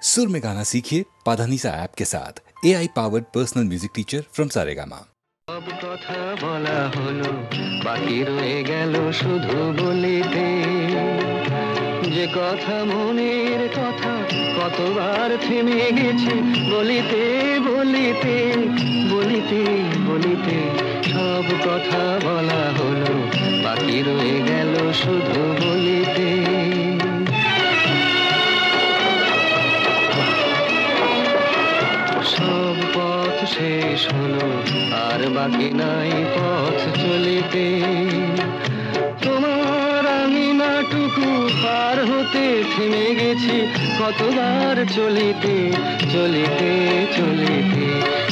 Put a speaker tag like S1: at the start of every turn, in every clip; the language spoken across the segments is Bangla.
S1: सुर में गाना सीखिए पाधानीसा ऐप के साथ AI powered personal music teacher from Saregama.
S2: সব কথা বলা হলো, বাকি রয়ে গেল শুধু বলিতে। যে কথা মনের কথা কতবার থেমে গেছে বলিতে বলিতে বলিতে বলিতে। সব কথা বলা হলো, বাকি রয়ে গেল শুধু বলিতে। সব পথ শেষ হলো, আর বাকি নাই পথ চলিতে। তোমার আমি নাটুকু পার হতে থেমে গেছি কতবার চলিতে চলিতে চলিতে।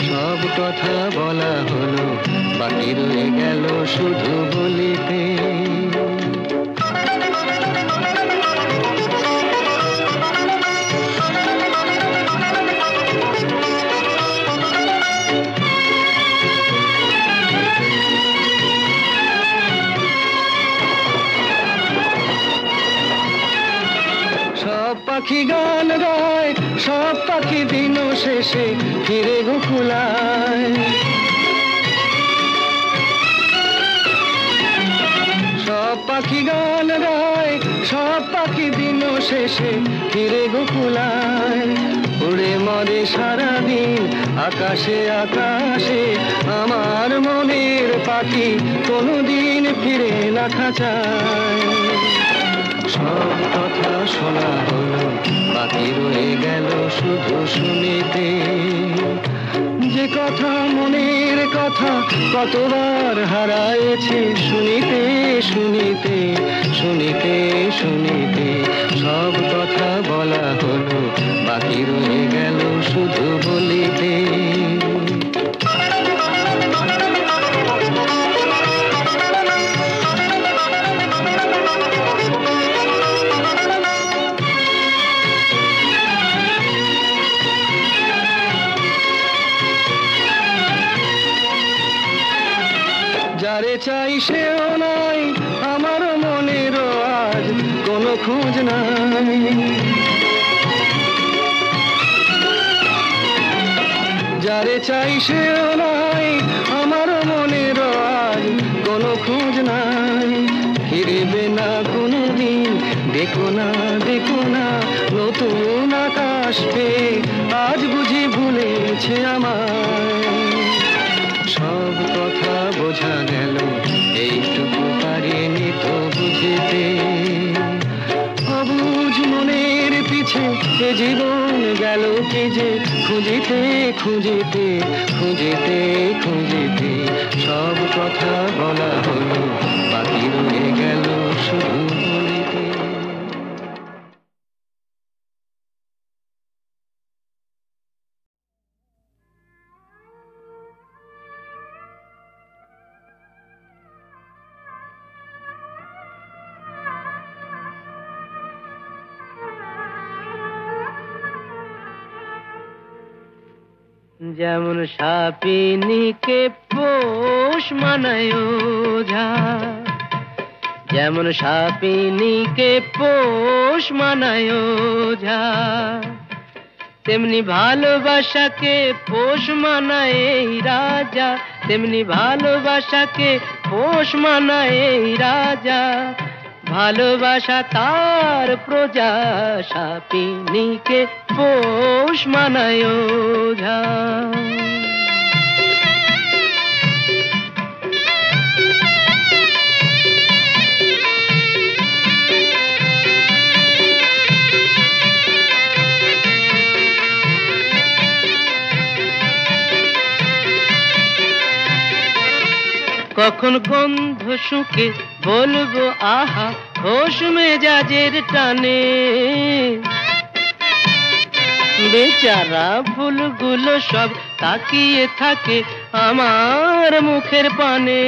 S2: সব কথা বলা হলো, বাকি রয়ে গেল শুধু বলিতে। পাখি গান গায়, সব পাখি দিন শেষে ফিরে গোকুলায়। সব পাখি গান গায়, সব পাখি দিন শেষে ফিরে গোকুলায়। উড়ে মরে সারাদিন আকাশে আকাশে, আমার মনের পাখি কোনোদিন ফিরে না খাঁচায়। সব কথা শোনা হলো, বাকি রয়ে গেল শুধু শুনিতে। যে কথা মনের কথা কতবার হারায়েছি শুনিতে শুনিতে শুনিতে শুনিতে। সব কথা বলা হলো, বাকি রয়ে গেল শুধু বলিতে। যারে চাই সেও নাই, আমার মনেরও আজ কোনো খোঁজ নাই। যারে চাই সেও নাই, আমার মনেরও আজ কোনো খোঁজ নাই। ফিরবে না কোনো দিন, দেখো না দেখো না নতুন আকাশ পেয়ে আজ বুঝি ভুলেছে আমায়। সব কথা বোঝা গেল, এইটুকু পারিনি তো বুঝিতে। অবুঝ মনের পিছে এ জীবন গেল কি যে খুঁজিতে খুঁজিতে খুঁজিতে খুঁজিতে। সব কথা বলা হলো, বাকি রয়ে গেল শুধু বলিতে। যেমন সাপিনীকে পোষ মানায় ওঝা, যেমন সাপিনীকে পোষ মানায় ওঝা, তেমনি ভালোবাসাকে পোষ মানায় এই রাজা। তেমনি ভালোবাসাকে পোষ মানায় এই রাজা। ভালোবাসা তার প্রজা, সাপিনীকে পোষ মানায় ওঝা। কখন গন্ধ শুকে বলবো আহা, হোশ মেজাজের টানে। বেচারা ফুলগুলো সব তাকিয়ে থাকে আমার মুখের পানে।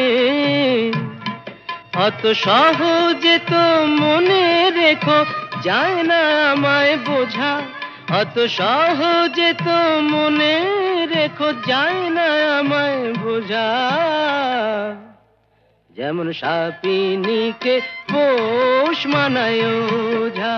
S2: অত সহজে তো মনে রেখো যায় না আমায় বোঝা। অত সহজে তো মনে রেখো যায় না আমায় বোঝা। যেমন সাপিনীকে পোষ মানায় ওঝা।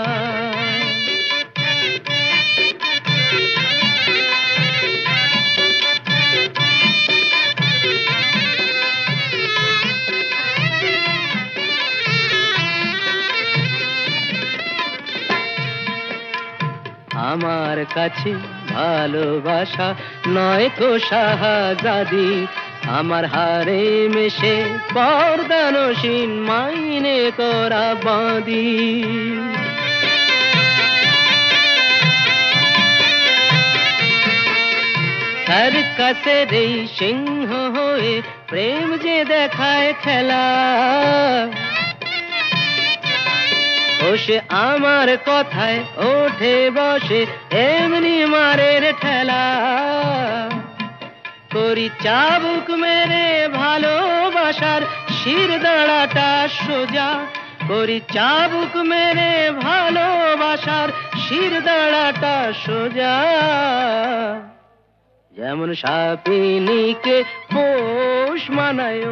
S2: আমার কাছে ভালোবাসা নয় তো শাহজাদি, আমার হারে মেশে পর্দানসীন মাইনে করা বাঁধি। সার্কাসের এই সিংহ হয়ে প্রেম যে দেখায় খেলা, ও সে আমার কথায় ওঠে বসে এমনি মারের ঠেলা। করি চাবুক মেরে ভালোবাসার শির দাঁড়াটা সোজা, করি চাবুক মেরে ভালোবাসার শির দাঁড়াটা সোজা। যেমন সাপিনীকে পোষ মানায়,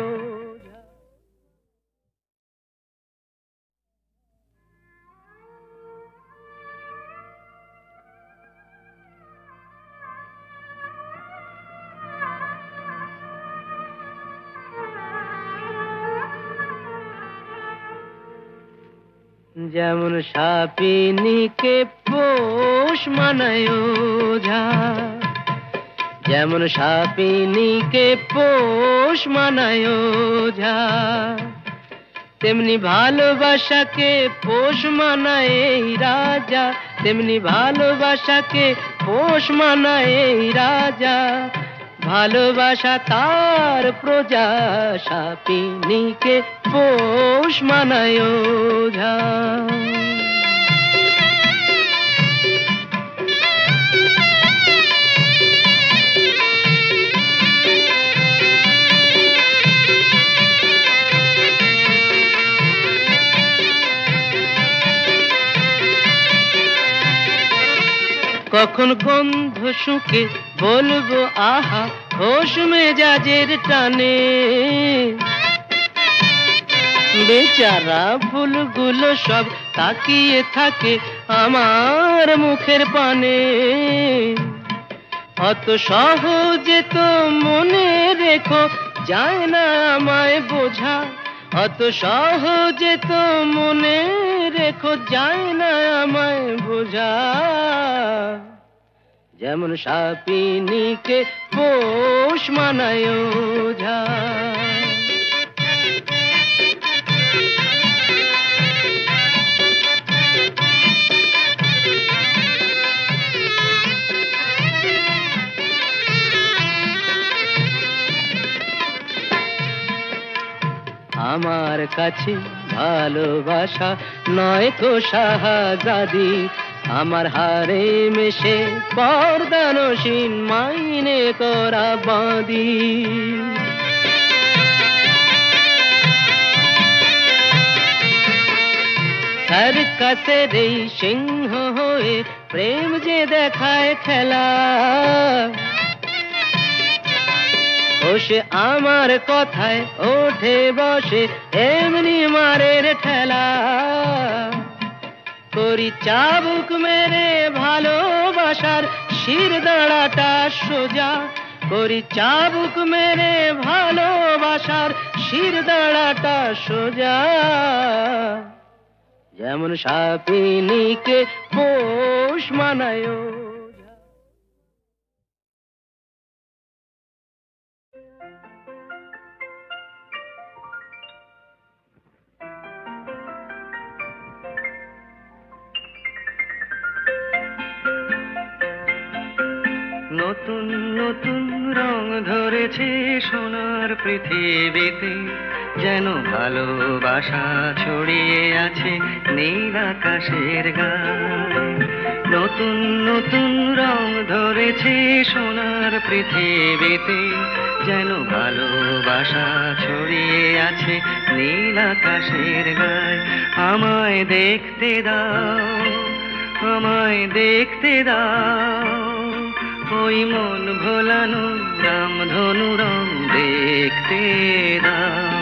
S2: যেমন সাপিনীকে পোষ মানায় ওঝা, যেমন সাপিনীকে পোষ মানায় ওঝা, তেমনি ভালোবাসাকে পোষ মানায় এই রাজা, তেমনি ভালোবাসাকে পোষ মানায় এই রাজা। ভালোবাসা তার প্রজা, সাপিনীকে পোষ মানায় ওঝা। কখন গন্ধ শুকে বলবো আহা খোশ মেজাজের টানে, বেচারা ফুলগুলো সব তাকিয়ে থাকে আমার মুখের পানে। অত সহজে তো মনে রেখো যায় না আমায় বোঝা, অত সহজে তো মনে রেখো যায় না আমায় বোঝা। যেমন সাপিনীকে পোষ মানায় ওঝা। আমার কাছে ভালোবাসা নয় তো শাহজাদি, আমার হারে মেশে পর্দানসীন মাইনে করা বাঁধি। সার্কাসের এই সিংহ হয়ে প্রেম যে দেখায় খেলা, ও সে আমার কথায় ওঠে বসে এমনি মারের ঠেলা। করি চাবুক মেরে ভালোবাসার শির দাঁড়াটা সোজা, করি চাবুক মেরে ভালোবাসার শির দাঁড়াটা সোজা। যেমন সাপিনীকে পোষ মানায়।
S3: নতুন নতুন রং ধরেছে সোনার পৃথিবীতে, যেন ভালোবাসা ছড়িয়ে আছে নীল আকাশের গায়ে। নতুন নতুন রং ধরেছে সোনার পৃথিবীতে, যেন ভালোবাসা ছড়িয়ে আছে নীল আকাশের গায়ে। আমায় দেখতে দাও, আমায় দেখতে দাও, ওই মন ভোলানো রামধনু রং দেখতে দাও।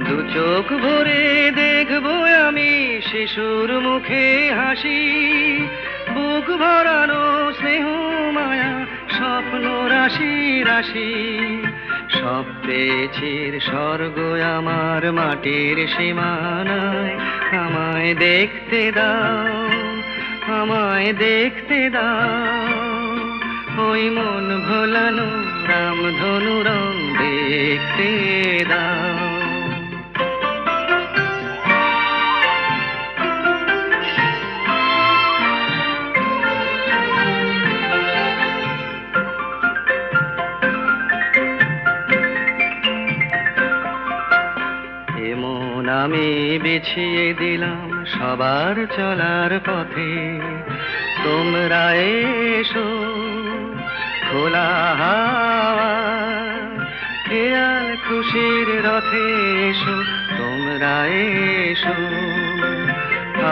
S3: দু চোখ ভরে দেখবো আমি সে শিশুর মুখে হাসি, বুক ভরানো স্নেহ মায়া, স্বপ্ন রাশি রাশি। সব পেয়েছির স্বর্গ আমার মাটির সীমানায়, আমায় দেখতে দাও, আমায় দেখতে দাও। ওই মন ভোলানো রামধনু রং দেখতে দাও। এমন আমি বিছিয়ে দিলাম সবার চলার পথে, তোমরা এসো খোলা হাওয়া, খেয়াল খুশির রথে এসো, তোমরা এসো।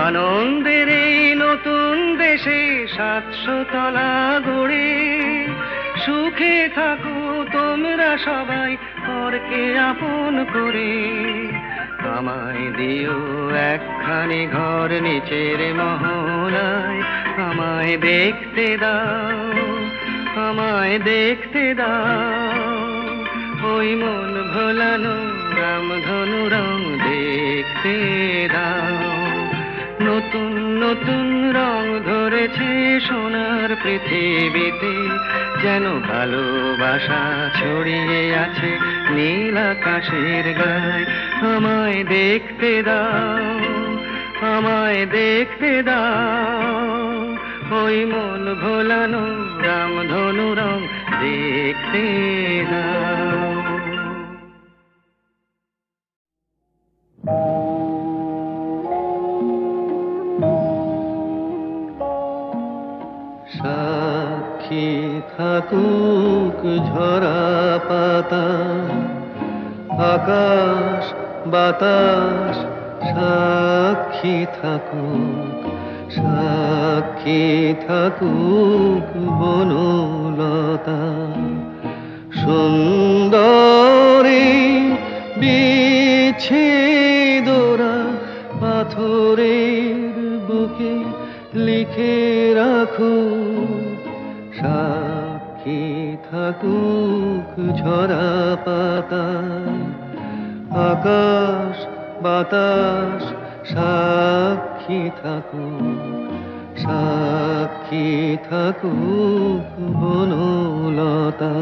S3: আনন্দের এই নতুন দেশে 700 তলা গড়ে, সুখে থাকো তোমরা সবাই পরকে আপন করে। আমায় দিও একখানি ঘর নিচের মহলায়, আমায় দেখতে দাও, আমায় দেখতে দাও। ওই মন ভোলানো রামধনু রং দেখতে দাও। নতুন নতুন রং ধরেছে সোনার পৃথিবীতে, যেন ভালোবাসা ছড়িয়ে আছে নীল আকাশের গায়। আমায় দেখতে দাও, আমায় দেখতে দাও। ওই মন ভোলানো রামধনু রং দেখতে দাও।
S2: সাক্ষী থাকুক ঝরা পাতা, আকাশ বাতাস সাক্ষী থাকুক, সাক্ষী থাকুক বনলতা। সুন্দরী বিচ্ছেদরা পাথরের বুকে লিখে রাখো, সাক্ষী থাকুক ঝরা পাতা, আকাশ বাতাস সাক্ষী থাকুক, সাক্ষী থাকুক বনলতা।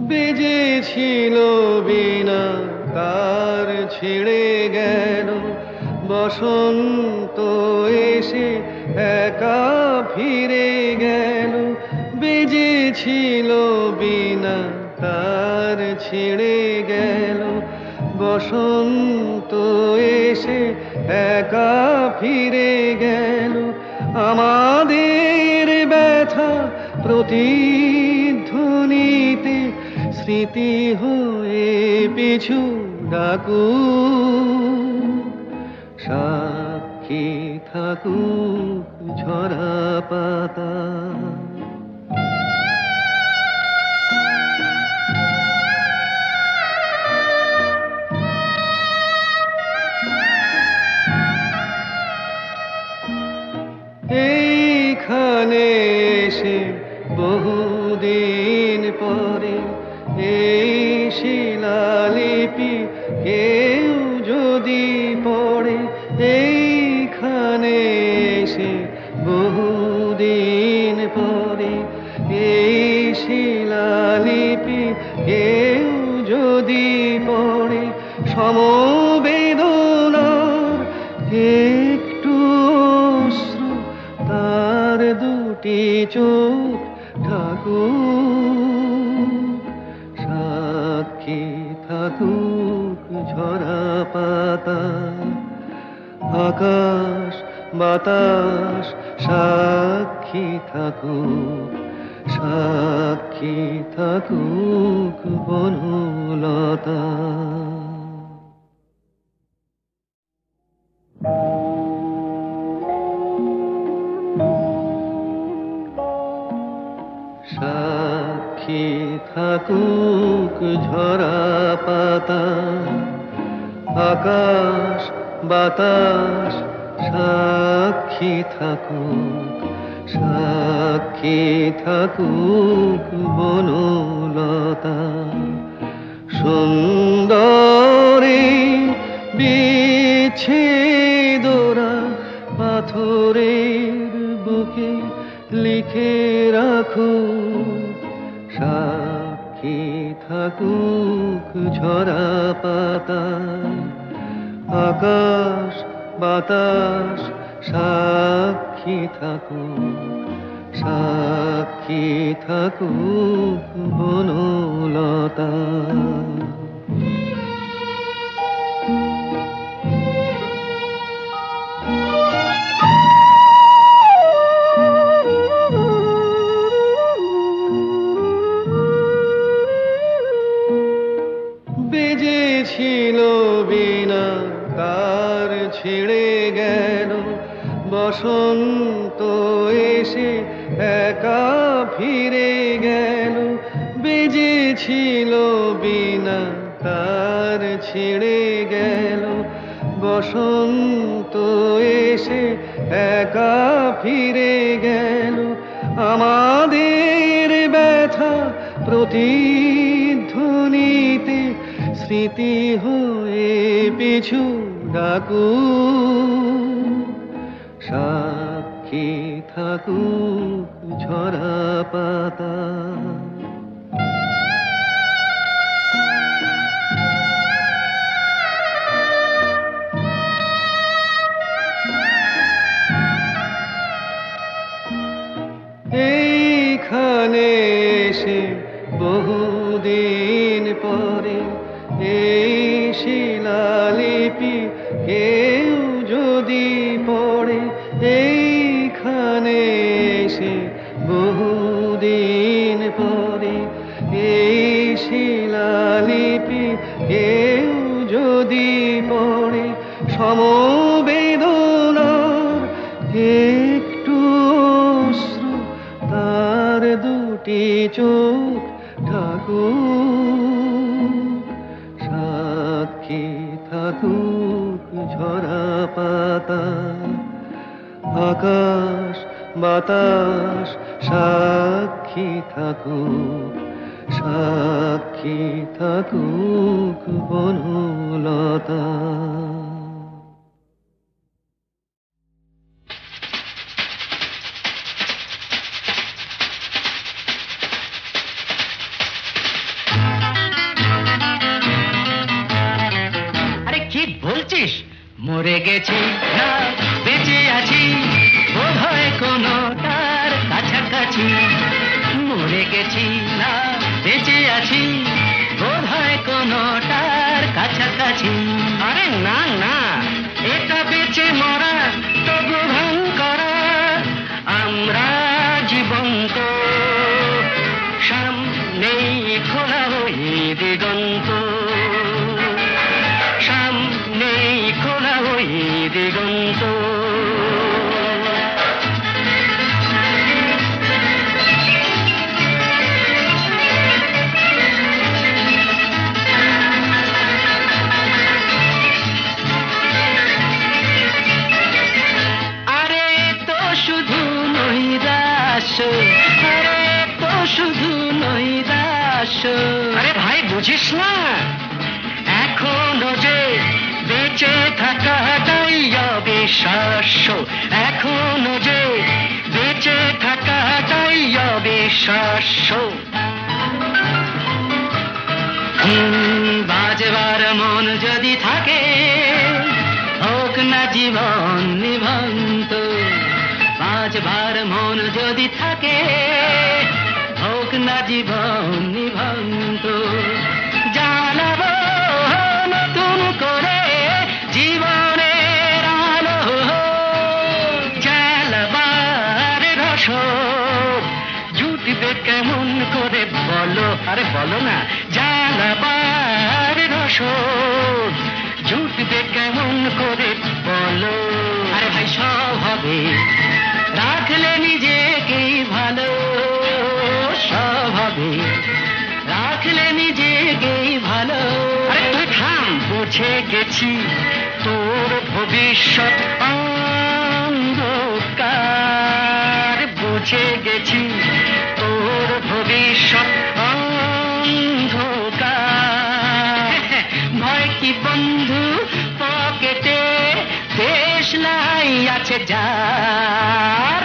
S2: বেজেছিল বিনা কার ছেড়ে গেল, বসন্ত এসে একা ফিরে গেল। বেজেছিল বিনা কার ছেড়ে গেল, বসন্ত এসে একা ফিরে গেল। আমাদের ব্যথা প্রতিধ্বনিতে স্মৃতি হয়ে পিছু ডাকুক, সাক্ষী থাকুক ঝরা পাতা। এইখানে এসে বহুদিন পরে এই শিলালিপি কেউ যদি পড়ে, এইখানে এসে বহুদিন পরে এই শিলালিপি কেউ যদি পড়ে, সমবেদনার একটু অশ্রু তার দুটি চোখ ঠাকুর, সাক্ষী থাকুক ঝরা পাতা, আকাশ বাতাস সাক্ষী থাকুক, সাক্ষী থাকুক বনলতা। থাকুক ঝরা পাতা, আকাশ বাতাস সাক্ষী থাকুক, সাক্ষী থাকুক বনলতা। সুন্দরী বিচ্ছেদরা পাথরের বুকে লিখে রাখুক, সাক্ষী থাকুক ঝরা পাতা, আকাশ বাতাস সাক্ষী থাকুক, সাক্ষী থাকুক বনলতা। বেজেছিল বিনা তার ছিঁড়ে গেল, বসন্ত এসে একা ফিরে গেল। বেজেছিল বিনা তার ছিঁড়ে গেল, বসন্ত এসে একা ফিরে গেল। আমাদের ব্যথা প্রতিধ্বনিতে স্মৃতি হয়ে পিছু ডাকুক, সাক্ষী থাকুক ঝরা পাতা। এইখানে এসে বহুদিন পরে এই শিলালিপি কেউ যদি পড়ে, এইখানে এসে বহুদিন পরে এই শিলালিপি কেউ যদি পড়ে, সমবেদনার একটু অশ্রু তার দুটি চোখ ঠাকুর, সাক্ষী থাকুক ঝরা পাতা, আকাশ বাতাস সাক্ষী থাকুক, সাক্ষী থাকুক বনলতা।
S3: মরে গেছি না বেঁচে আছি, বোধহয় কোনো তার কাছাকাছি। মরে গেছি না বেঁচে আছি, বোধহয় কোনো তার কাছাকাছি। আরে না না, এটা বেঁচে মরা তবু ভান করা, আমরা জীবন্ত সামনেই খোলা হই দিগন্ত, সামনেই খোলা হই দিগন্ত। আরে তো শুধু নৈরাশ, আরে তো শুধু নৈরাশ। আরে ভাই বুঝিস না, এখনো যে বেঁচে থাকাটাই অবিশ্বাস্য, এখনো যে বেঁচে থাকাটাই অবিশ্বাস্য। বাজবার মন যদি থাকে, হোক না জীবন নিভন্ত। বাজবার মন যদি থাকে, হোক না জীবন নিভন্ত। জানাবো নতুন করে জীবনের আলো, জ্বালাবার রসদ জুটবে কেমন করে বলো, আরে বলো না। জ্বালাবার রসদ জুটবে কেমন করে বলো। আরে ভাই সব হবে, রাখলে নিজেকেই ভালো, সব হবে বাঁচলে নিজেকেই ভালো। আরে তুই থাম, বুঝে গেছি তোর ভবিষ্যৎ অন্ধকার, বুঝে গেছি তোর ভবিষ্যৎ অন্ধকার। ভয় কি বন্ধু পকেটে, দেশলাই আছে যার,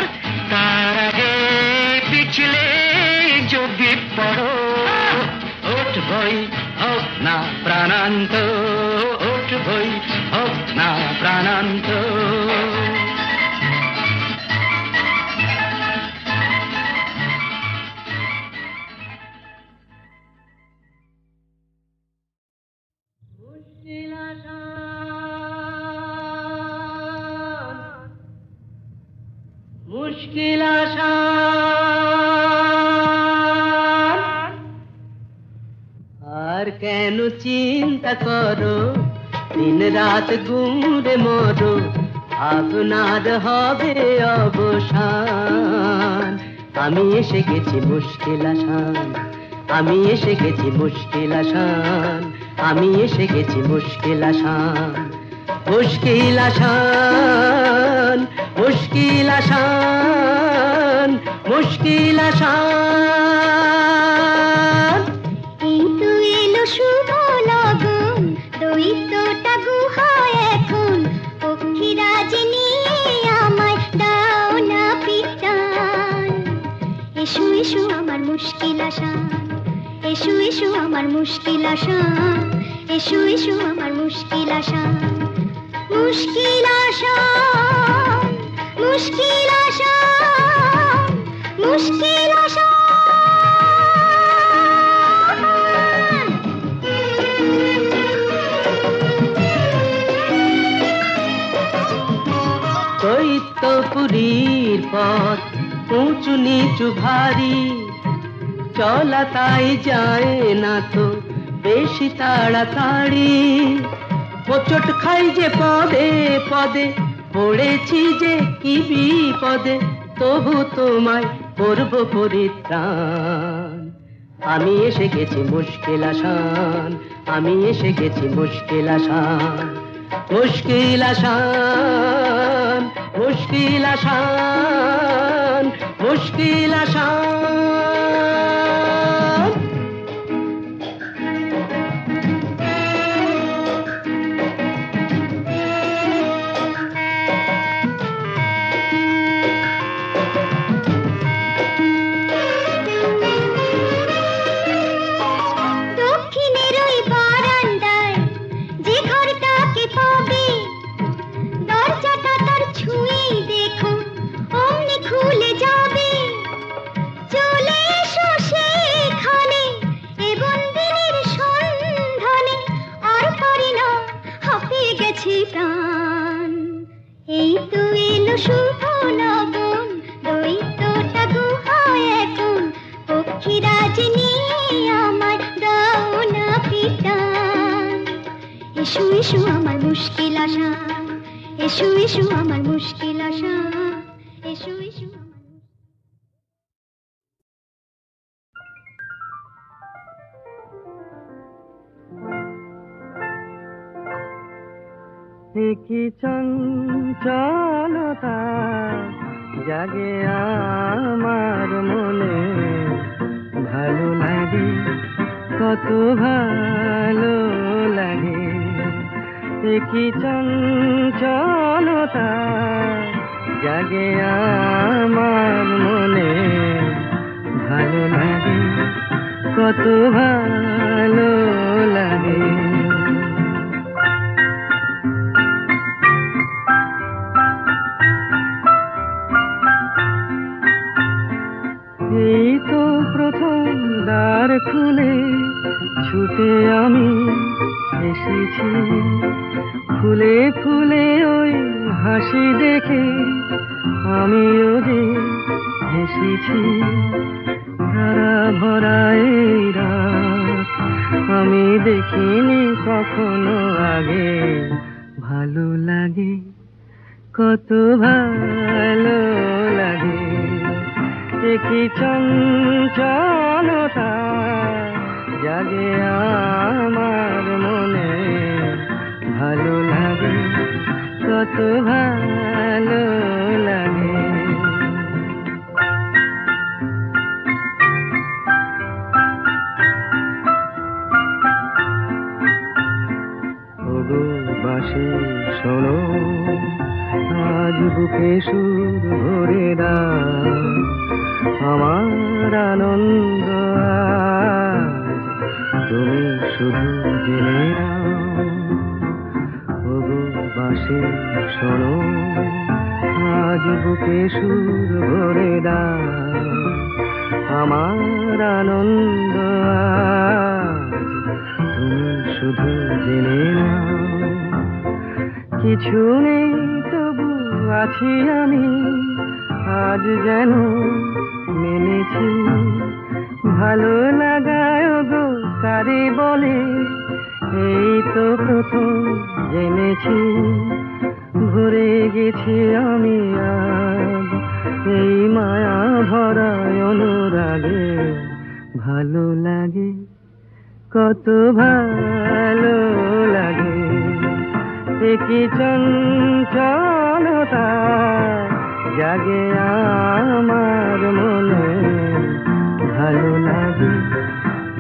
S3: তার আগে পিছলে যদি পড়ো, উঠবই হোক না প্রাণান্ত, উঠবই হোক না প্রাণান্ত।
S2: মুশকিল আসান, আর কেন চিন্তা করো, দিন রাত গুঁড়ে মরো, আপনার হবে অবসান। আমি এসে গেছি মুশকিল আসান, আমি এসে গেছি মুশকিল আসান, আমি এসে গেছি মুশকিল আসান। মুশকিল আসান, মুশকিল আসান, মুশকিল আসান।
S4: এই তো এলো শুভ লগন, দৈত্যটা গুহায় এখন, পক্ষীরাজ নিয়ে আমায় দাও না পিটান। এসো এসো আমার মুশকিল আসান, এসো এসো আমার মুশকিল আসান, এসো এসো আমার মুশকিল আসান। মুশকিল আসান, মুশকিল আসান, মুশকিল আসান।
S2: দৈত্যপুরীর পথ উঁচু নিচু ভারী, চলা তাই যায় না তো বেশি তাড়াতাড়ি। হোঁচট খাই যে পদে পদে, পড়েছি যে কি বিপদে, তবু তোমায় করব পরিত্রাণ। আমি এসে গেছি মুশকিল আসান, আমি এসে গেছি মুশকিল আসান। মুশকিল আসান, মুশকিল আসান, মুশকিল আসান।
S4: দক্ষিণের ওই বারান্দায় যে ঘরটাকে পাবে, দরজাটা তার ছুঁয়েই দেখো অমনি খুলে যাবে। চলে এসো সেখানে এ বন্দিনীর সন্ধানে, আর পারি না হাঁপিয়ে গেছে প্রাণ। এই তো এলো শুভ লগন, দৈত্যটা গুহায় এখন, পক্ষীরাজ নিয়ে আমায় দাও না পিটান। এসো এসো আমার মুশকিল আসান, এসো এসো আমার মুশকিল আসান, এসো এসো আমার।
S2: কি চঞ্চলতা জাগে আমার মনে, ভালো লাগে কত ভালো লাগে। কি চঞ্চলতা জাগে আমার মনে, ভালো লাগে কত ভালো লাগে। এই তো প্রথম দ্বার খুলে ছুটে আমি এসেছি, ফুলে ফুলে ওই হাসি দেখে আমিও যে হেসেছি। ধারা ভরা এই রাত আমি দেখিনি কখনো আগে, ভালো লাগে কত ভালো লাগে। কি চঞ্চলতা জাগে আমার মনে, ভালো লাগে, কত ভালো লাগে। ওগো বাঁশি শোনো, আজ বুকে সুর ভরে দাও, আমার আনন্দ আজ তুমি শুধু জেনে নাও। ওগো বাঁশি শোনো, আজ বুকে সুর ভরে দাও, আমার আনন্দ আজ তুমি শুধু জেনে নাও। কিছু নেই তবু আছি আমি, আজ যেন মেনেছি, ভালো লাগায় গো কারে বলে, এই তো প্রথম জেনেছি। ভরে গেছি আমি আজ এই মায়া ভরা অনুরাগে, ভালো লাগে, কত ভালো লাগে। একই চঞ্চলতা জাগে আমার মনে, ভালো লাগে,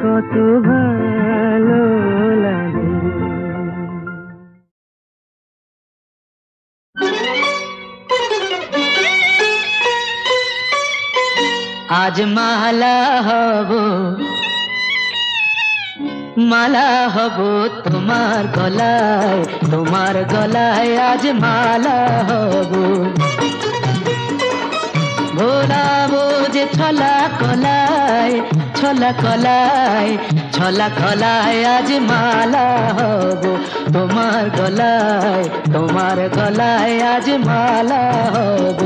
S2: কত ভালো লাগে।
S3: আজ মালা হব, মালা হব তোমার গলায়, তোমার গলায় আজ মালা হব। ভোলাবো যে ছলা কলায়, ছলা কলায়, ছলা কলায় আজ মালা হব তোমার গলায়, তোমার গলায় আজ মালা হব।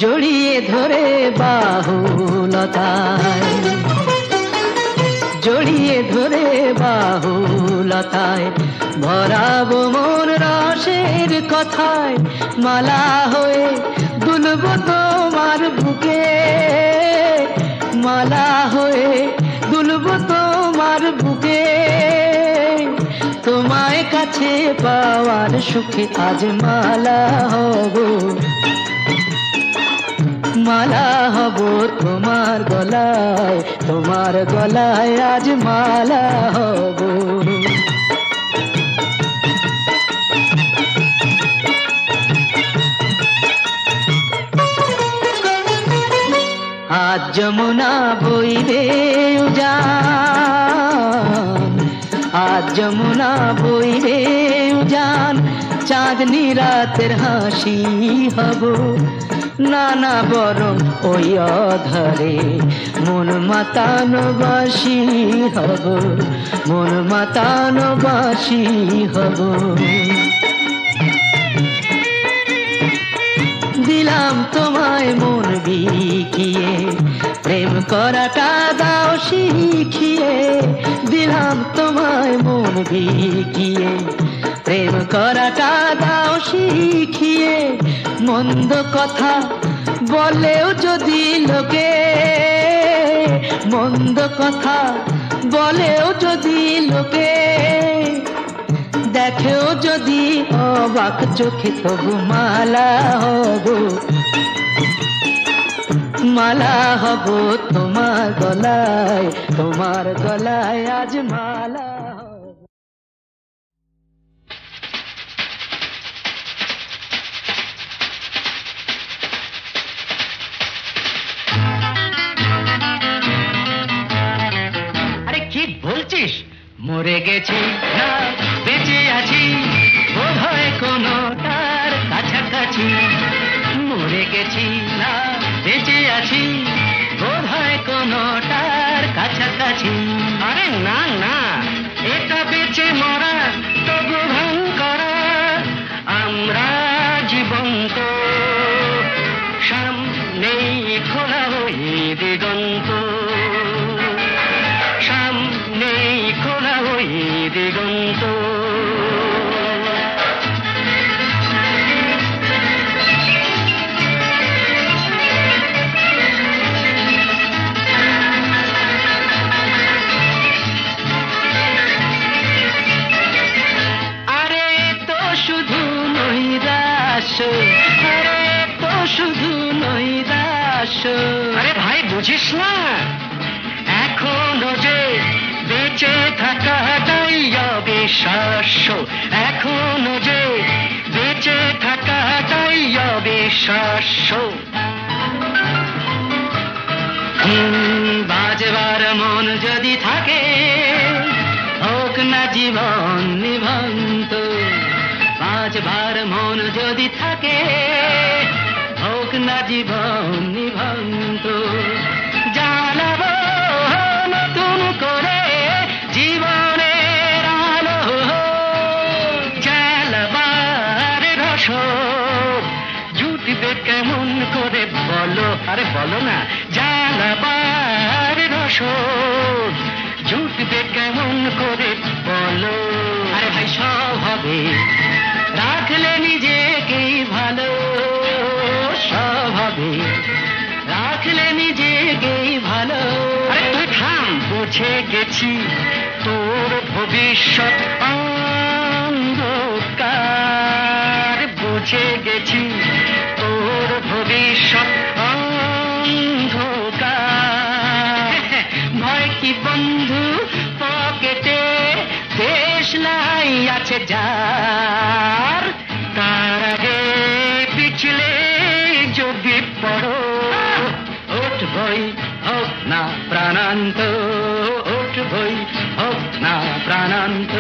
S3: জড়িয়ে ধরে বাহুলতায়, জড়িয়ে ধরে বাহুলতায়, ভরাবো মন রসের কথায়, মালা হয়ে দুলবো তোমার বুকে, মালা হয়ে দুলবো তোমার বুকে। তোমায় কাছে পাওয়ার সুখে আজ মালা হব, মালা হব তোমার গলায়, তোমার গলায় আজ মালা হব। আজ যমুনা বইবে উজান, আজ যমুনা বইবে উজান, চাঁদনি রাতের হাসি হব, নানা বরং ওই অধরে মন মাতানো বাসি হব, মন মাতানো বাসি হব। দিলাম তোমায় মন বিকিয়ে, প্রেম করাটা দাও শিখিয়ে, দিলাম তোমায় মন বিকিয়ে, প্রেম করাটা দাও শিখিয়ে। মন্দ কথা বলেও যদি লোকে, মন্দ কথা বলেও যদি লোকে, দেখেও যদি অবাক চোখে, তবু মালা হব, মালা হব তোমার গলায়, তোমার গলায় আজ মালা হব। আরে কি বলছিস? মরে গেছি না বেঁচে আছি, বোধ হয় কোনোটার কাছাকাছি। মরে গেছি না বেঁচে আছি, বোধ হয় কোনোটার কাছাকাছি। আরে না না, এটা বেঁচে মরা তবু ভান করা, আমরা জীবন্ত, সামনেই খোলা ওই দিগন্ত, সামনেই খোলা ওই দিগন্ত। আরে ভাই বুঝিস না, এখনো যে বেঁচে থাকাটাই অবিশ্বাস্য, এখনো যে বেঁচে থাকাটাই অবিশ্বাস্য। বাজবার মন যদি থাকে, হোক না জীবন নিভন্ত। বাজবার মন যদি থাকে, হোক না জীবন নিভন্ত। জানাবো নতুন করে জীবনের আলো, জ্বালাবার রসদ জুটবে কেমন করে বলো, আরে বলো না। জ্বালাবার রসদ জুটবে কেমন করে বলো। আরে ভাই সব হবে, রাখলে নিজেকেই ভালো। সব হবে, রাখলে নিজেকেই ভালো। আরে তুই থাম, বুঝে গেছি তোর ভবিষ্যৎ অন্ধকার। বুঝে গেছি তোর ভবিষ্যৎ অন্ধকার। ভয় কি বন্ধু পকেটে, দেশলাই আছে যার। তার আগে পিছলে যদি পড়ো, উঠবই হোক না প্রাণান্ত, উঠবই হোক না প্রাণান্ত।